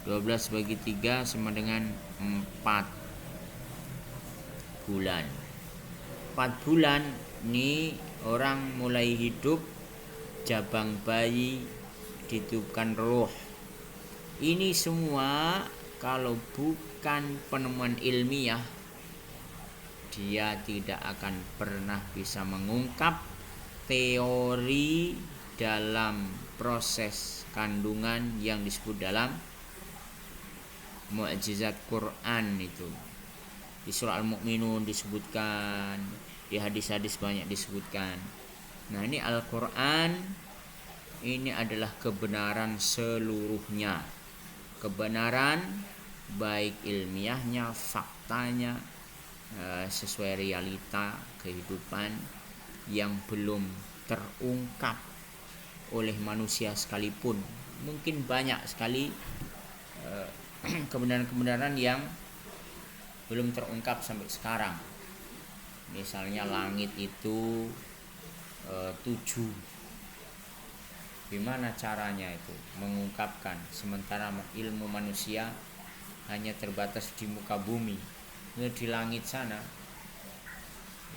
12 bagi 3 sama dengan 4 bulan. 4 bulan ini orang mulai hidup, jabang bayi, ditiupkan ruh. Ini semua kalau bukan penemuan ilmiah, dia tidak akan pernah bisa mengungkap teori dalam proses kandungan yang disebut dalam mukjizat Quran itu. Di surah Al-Mu'minun disebutkan, di hadis-hadis banyak disebutkan. Nah, ini Al-Quran ini adalah kebenaran seluruhnya. Kebenaran baik ilmiahnya, faktanya, sesuai realita kehidupan yang belum terungkap oleh manusia sekalipun. Mungkin banyak sekali kebenaran-kebenaran yang belum terungkap sampai sekarang. Misalnya langit itu 7. Gimana caranya itu mengungkapkan, sementara ilmu manusia hanya terbatas di muka bumi. Di langit sana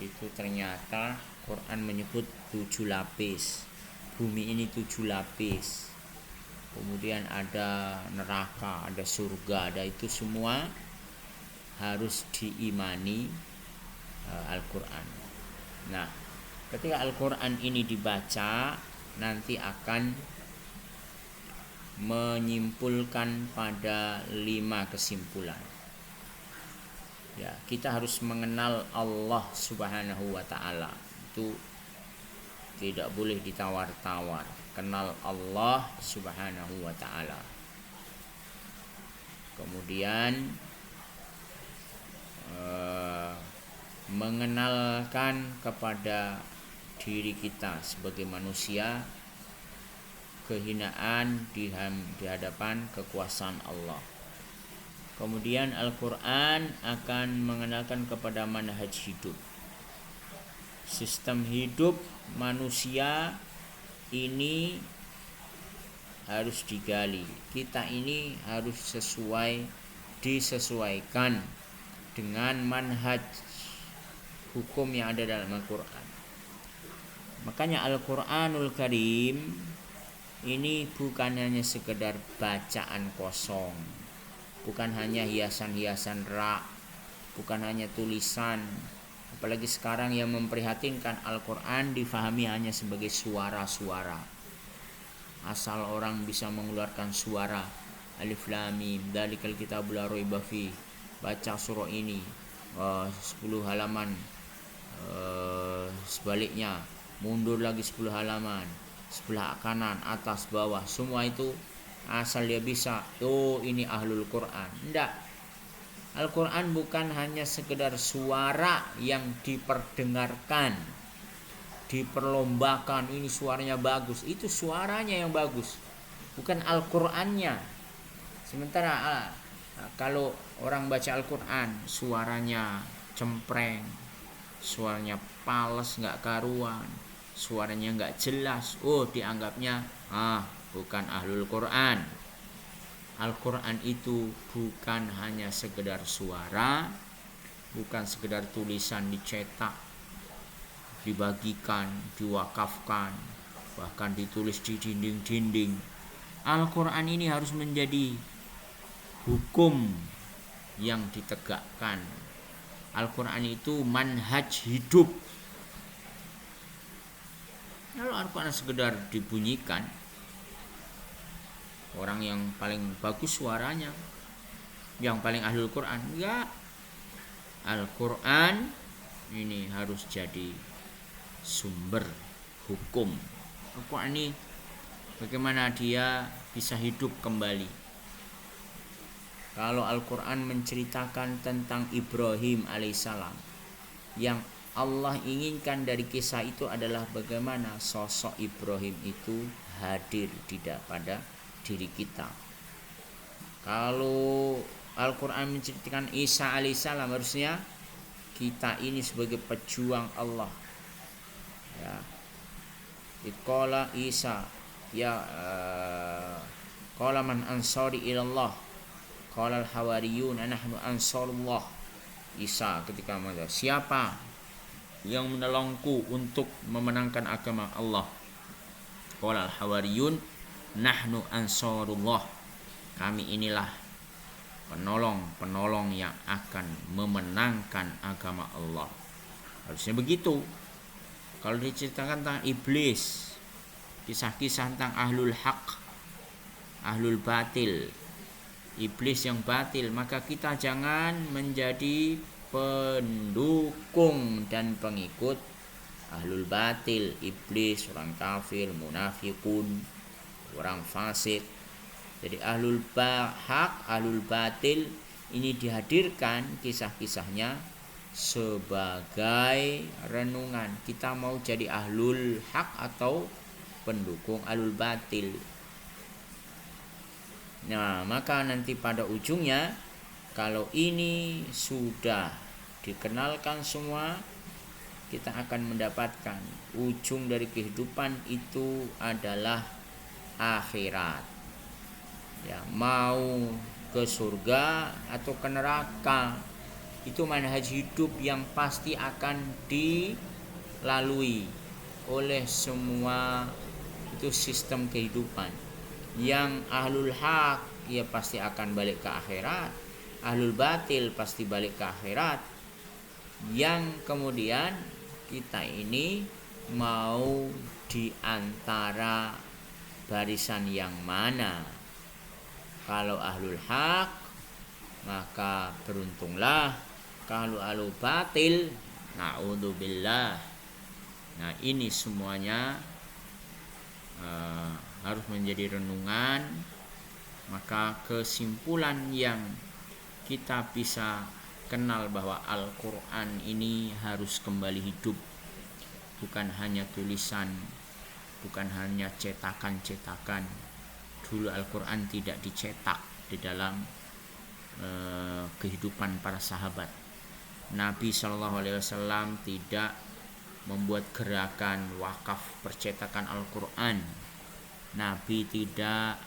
itu ternyata Quran menyebut 7 lapis. Bumi ini 7 lapis. Kemudian ada neraka, ada surga, ada itu semua harus diimani Al-Quran. Nah, ketika Al-Quran ini dibaca, nanti akan menyimpulkan pada 5 kesimpulan. Ya, kita harus mengenal Allah Subhanahu wa ta'ala. Itu tidak boleh ditawar-tawar. Kenal Allah Subhanahu wa ta'ala. Kemudian mengenalkan kepada diri kita sebagai manusia kehinaan di hadapan kekuasaan Allah. Kemudian Al-Quran akan mengenalkan kepada manhaj hidup, sistem hidup manusia ini harus digali. Kita ini harus disesuaikan dengan manhaj hukum yang ada dalam Al-Quran. Makanya Al-Quranul Karim ini bukan hanya sekedar bacaan kosong, bukan hanya hiasan-hiasan rak, bukan hanya tulisan. Apalagi sekarang yang memprihatinkan, Al-Quran difahami hanya sebagai suara-suara. Asal orang bisa mengeluarkan suara, Alif Lam Mim, Dzalikal Kitabul La Raiba Fihi, baca surah ini 10 halaman, sebaliknya mundur lagi 10 halaman, sebelah kanan, atas, bawah, semua itu asal dia bisa, ini ahlul Quran. Enggak. Al-Quran bukan hanya sekedar suara yang diperdengarkan, diperlombakan, ini suaranya bagus, itu suaranya yang bagus, bukan Al-Qurannya. Sementara Nah, kalau orang baca Al-Quran suaranya cempreng, suaranya pales nggak karuan, suaranya nggak jelas, dianggapnya bukan ahlul Quran. Al-Quran itu bukan hanya sekedar suara, bukan sekedar tulisan dicetak, dibagikan, diwakafkan, bahkan ditulis di dinding-dinding. Al-Quran ini harus menjadi hukum yang ditegakkan. Al-Quran itu manhaj hidup. Kalau Al-Quran sekedar dibunyikan, orang yang paling bagus suaranya, yang paling ahlul Quran, enggak. Al-Quran ini harus jadi sumber hukum. Al-Quran ini bagaimana dia bisa hidup kembali. Kalau Al-Quran menceritakan tentang Ibrahim alaihissalam, yang Allah inginkan dari kisah itu adalah bagaimana sosok Ibrahim itu hadir pada diri kita. Kalau Al-Quran menceritakan Isa alaihissalam, harusnya kita ini sebagai pejuang Allah. Ya, Qala Isa, qala man ansari ilallah, qala al-hawariyun nahnu ansarullah. Isa ketika mengatakan, siapa yang menolongku untuk memenangkan agama Allah? Qala al-hawariyun nahnu ansarullah. Kami inilah penolong yang akan memenangkan agama Allah. Harusnya begitu. Kalau diceritakan tentang iblis, kisah-kisah tentang ahlul haq, ahlul batil, iblis yang batil, maka kita jangan menjadi pendukung dan pengikut ahlul batil, iblis, orang kafir, munafikun, orang fasik. Jadi ahlul haq, ahlul batil ini dihadirkan kisah-kisahnya sebagai renungan. Kita mau jadi ahlul haq atau pendukung ahlul batil. Nah, maka nanti pada ujungnya, kalau ini sudah dikenalkan semua, kita akan mendapatkan ujung dari kehidupan itu adalah akhirat. Ya, mau ke surga atau ke neraka, itu manhaj hidup yang pasti akan dilalui oleh semua itu sistem kehidupan. Yang ahlul haq ya pasti akan balik ke akhirat, ahlul batil pasti balik ke akhirat. Yang kemudian kita ini mau di antara barisan yang mana? Kalau ahlul haq maka beruntunglah. Kalau ahlul batil, na'udzubillah. Nah, ini semuanya harus menjadi renungan. Maka kesimpulan yang kita bisa kenal bahwa Al-Quran ini harus kembali hidup, bukan hanya tulisan, bukan hanya cetakan-cetakan. Dulu Al-Quran tidak dicetak di dalam kehidupan para sahabat. Nabi SAW tidak membuat gerakan wakaf percetakan Al-Quran. Nabi tidak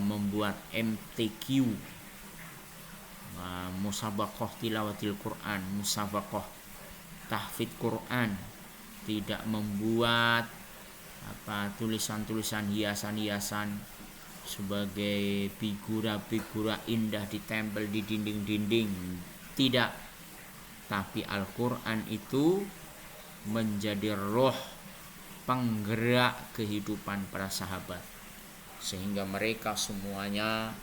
membuat MTQ, musabaqah tilawatil Quran, musabaqah tahfidz Quran. Tidak membuat tulisan-tulisan hiasan-hiasan sebagai figura-figura indah ditempel di dinding-dinding. Tidak. Tapi Al-Quran itu menjadi roh penggerak kehidupan para sahabat, sehingga mereka semuanya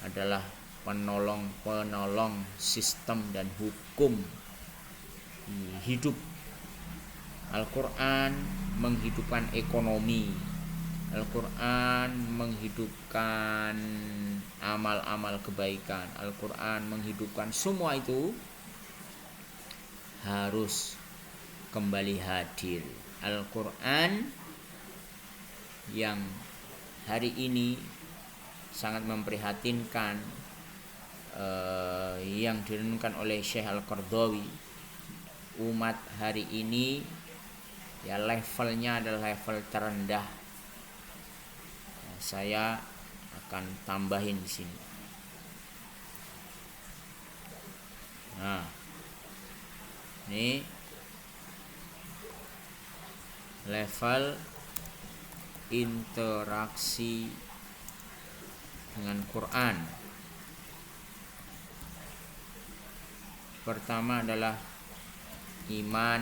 adalah penolong sistem dan hukum hidup. Al-Quran menghidupkan ekonomi, Al-Quran menghidupkan amal-amal kebaikan, Al-Quran menghidupkan semua itu harus kembali hadir. Al-Quran yang hari ini sangat memprihatinkan yang direnungkan oleh Syekh Al-Qardawi, umat hari ini ya levelnya adalah level terendah. Saya akan tambahin di sini. Nah, ini level interaksi dengan Quran. Pertama adalah iman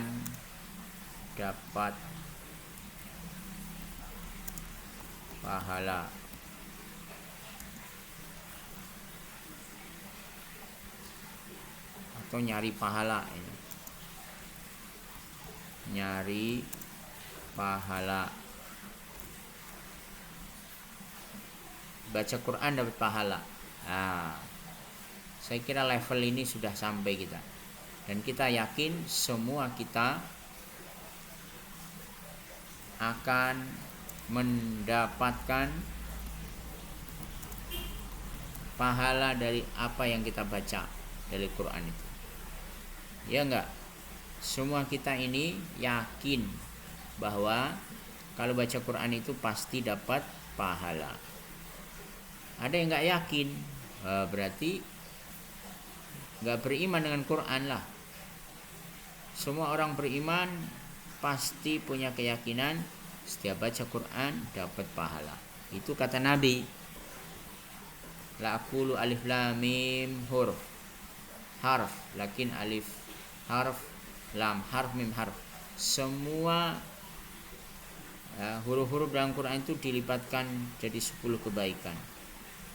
dapat pahala. Atau nyari pahala ini. Nyari pahala. Baca Quran dapat pahala. Nah, saya kira level ini sudah sampai kita. Dan kita yakin semua kita akan mendapatkan pahala dari apa yang kita baca dari Quran itu. Ya enggak? Semua kita ini yakin bahwa kalau baca Quran itu pasti dapat pahala. Ada yang enggak yakin, berarti enggak beriman dengan Quran lah. Semua orang beriman pasti punya keyakinan setiap baca Quran dapat pahala. Itu kata Nabi. La aqulu alif lam mim huruf harf, lakin alif harf, lam harf, mim harf. Semua huruf-huruf dalam Quran itu dilipatkan jadi 10 kebaikan.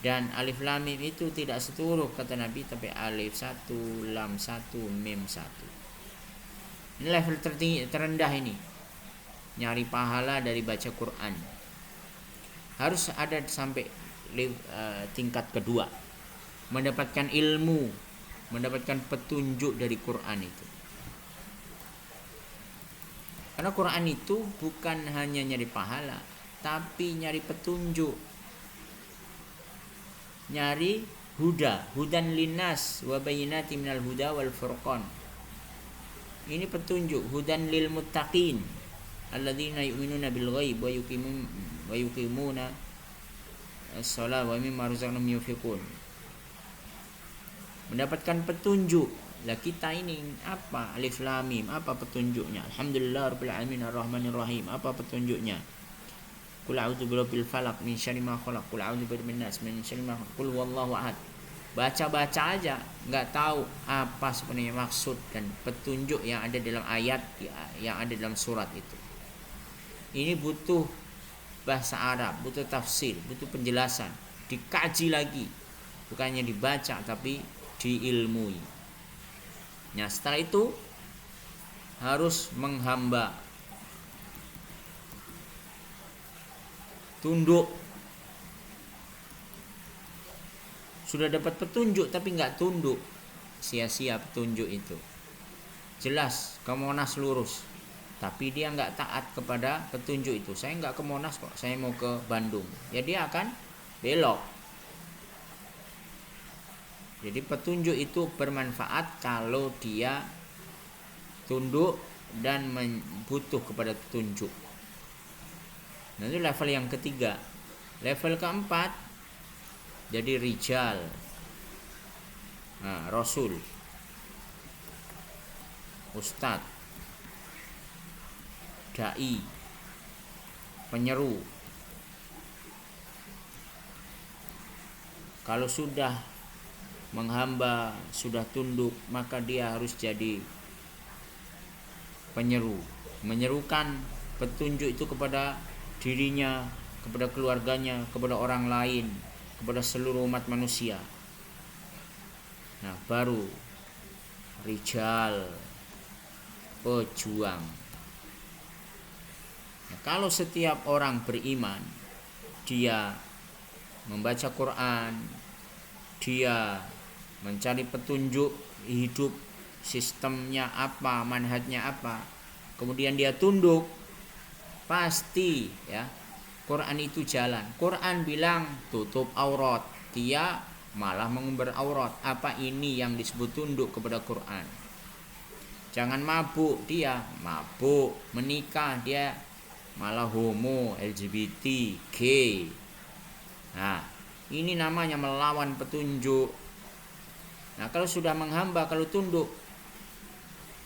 Dan alif lam mim itu tidak satu huruf kata Nabi, tapi alif 1, lam 1, mim 1. Ini level tertinggi, terendah ini. Nyari pahala dari baca Quran. Harus ada sampai tingkat kedua. Mendapatkan ilmu, mendapatkan petunjuk dari Quran itu. Karena Quran itu bukan hanya nyari pahala, tapi nyari petunjuk. Nyari hudan linnas wa bayyinati minal huda wal furqan. Ini petunjuk, hudan lil muttaqin alladzina yu'minuna bil ghaib wa yuqimuna as-shalah wa mimma razaqnahum yunfiqun. Mendapatkan petunjuk. Lah kita ini apa? Alif lam mim, apa petunjuknya? Alhamdulillah rabbil alamin arrahmanir rahim, apa petunjuknya? Qul a'udzu birabbil falaq min syarri ma khalaq, qul a'udzu birabbin nas min syarri ma khalaq, qul huwallahu ahad. Baca-baca aja, nggak tahu apa sebenarnya maksud dan petunjuk yang ada dalam ayat yang ada dalam surat itu. Ini butuh bahasa Arab, butuh tafsir, butuh penjelasan, dikaji lagi, bukannya dibaca tapi diilmui. Nah, setelah itu harus menghamba, tunduk. Sudah dapat petunjuk tapi nggak tunduk, sia-sia petunjuk itu. Jelas ke Monas lurus, tapi dia nggak taat kepada petunjuk itu. Saya nggak ke Monas kok, saya mau ke Bandung. Ya dia akan belok. Jadi petunjuk itu bermanfaat kalau dia tunduk dan butuh kepada petunjuk. Nah, itu level yang ketiga. Level keempat jadi rijal, rasul, ustadz, dai, penyeru. Kalau sudah menghamba, sudah tunduk, maka dia harus jadi penyeru, menyerukan petunjuk itu kepada dirinya, kepada keluarganya, kepada orang lain, kepada seluruh umat manusia. Nah, baru rijal, pejuang. Nah, kalau setiap orang beriman, dia membaca Quran, dia mencari petunjuk hidup, sistemnya apa, manhajnya apa, kemudian dia tunduk, pasti ya Quran itu jalan. Quran bilang tutup aurat, dia malah mengumbar aurat. Apa ini yang disebut tunduk kepada Quran? Jangan mabuk, dia mabuk, menikah dia malah homo, LGBT, gay. Nah, ini namanya melawan petunjuk. Nah, kalau sudah menghamba, kalau tunduk,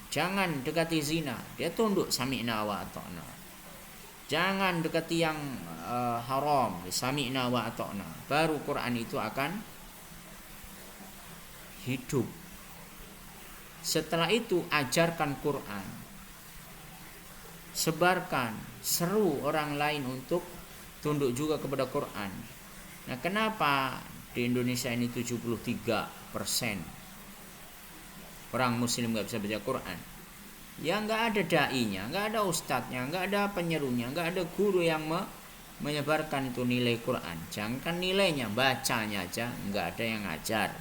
jangan dekati zina, dia tunduk sami'na wa ata'na. Jangan dekati yang haram, sami'na wa ata'na. Baru Quran itu akan hidup. Setelah itu ajarkan Quran, sebarkan, seru orang lain untuk tunduk juga kepada Quran. Nah, kenapa di Indonesia ini 73% orang muslim gak bisa baca Quran? Ya gak ada da'inya, gak ada ustadznya, gak ada penyerunya, gak ada guru yang menyebarkan itu nilai Quran. Jangan nilainya, bacanya aja gak ada yang ngajar.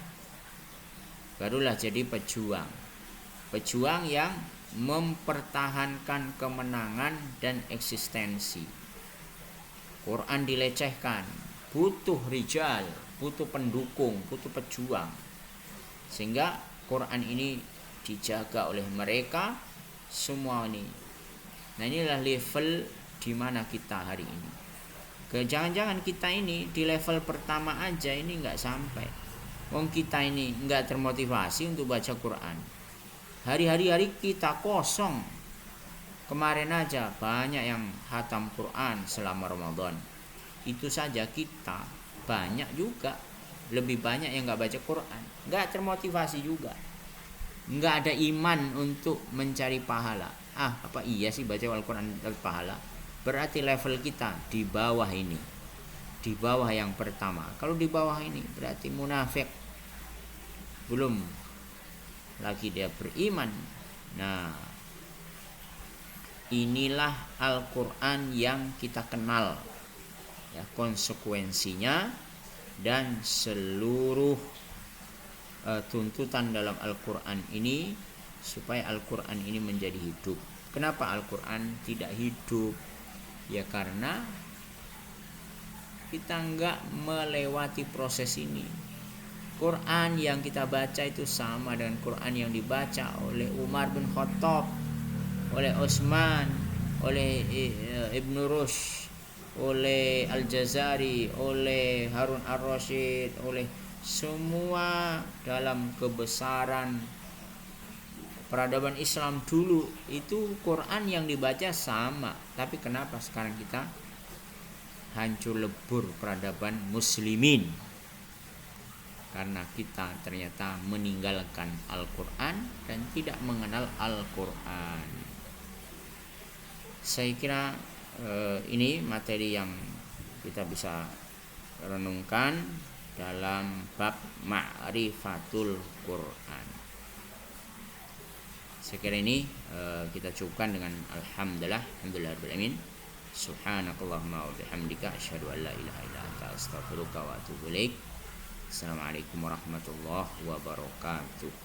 Barulah jadi pejuang yang mempertahankan kemenangan dan eksistensi. Quran dilecehkan, butuh rijal, butuh pendukung, butuh pejuang, sehingga Quran ini dijaga oleh mereka semua ini. Nah, inilah level di mana kita hari ini. Jangan-jangan kita ini di level pertama aja ini nggak sampai. Wong kita ini nggak termotivasi untuk baca Quran. Hari-hari kita kosong. Kemarin aja banyak yang khatam Quran selama Ramadan. Itu saja kita banyak juga, lebih banyak yang nggak baca Quran, nggak termotivasi juga, nggak ada iman untuk mencari pahala. Apa iya sih baca Al-Quran dapat pahala? Berarti level kita di bawah ini, di bawah yang pertama. Kalau di bawah ini berarti munafik, belum lagi dia beriman. Nah, inilah Al-Quran yang kita kenal, ya, konsekuensinya dan seluruh tuntutan dalam Al-Quran ini supaya Al-Quran ini menjadi hidup. Kenapa Al-Quran tidak hidup? Ya karena kita enggak melewati proses ini. Quran yang kita baca itu sama dengan Quran yang dibaca oleh Umar bin Khattab, oleh Utsman, oleh Ibnu Rushd, oleh Al-Jazari, oleh Harun Ar-Rasyid, oleh semua dalam kebesaran peradaban Islam dulu. Itu Quran yang dibaca sama. Tapi kenapa sekarang kita hancur lebur peradaban muslimin? Karena kita ternyata meninggalkan Al-Quran dan tidak mengenal Al-Quran. Saya kira ini materi yang kita bisa renungkan dalam bab Ma'rifatul Quran. Saya kira ini kita cukupkan dengan alhamdulillahirabbil alamin. Subhanakallahumma wa bihamdika asyhadu an la ilaha illa anta astaghfiruka wa atubu ilaik. Assalamualaikum warahmatullahi wabarakatuh.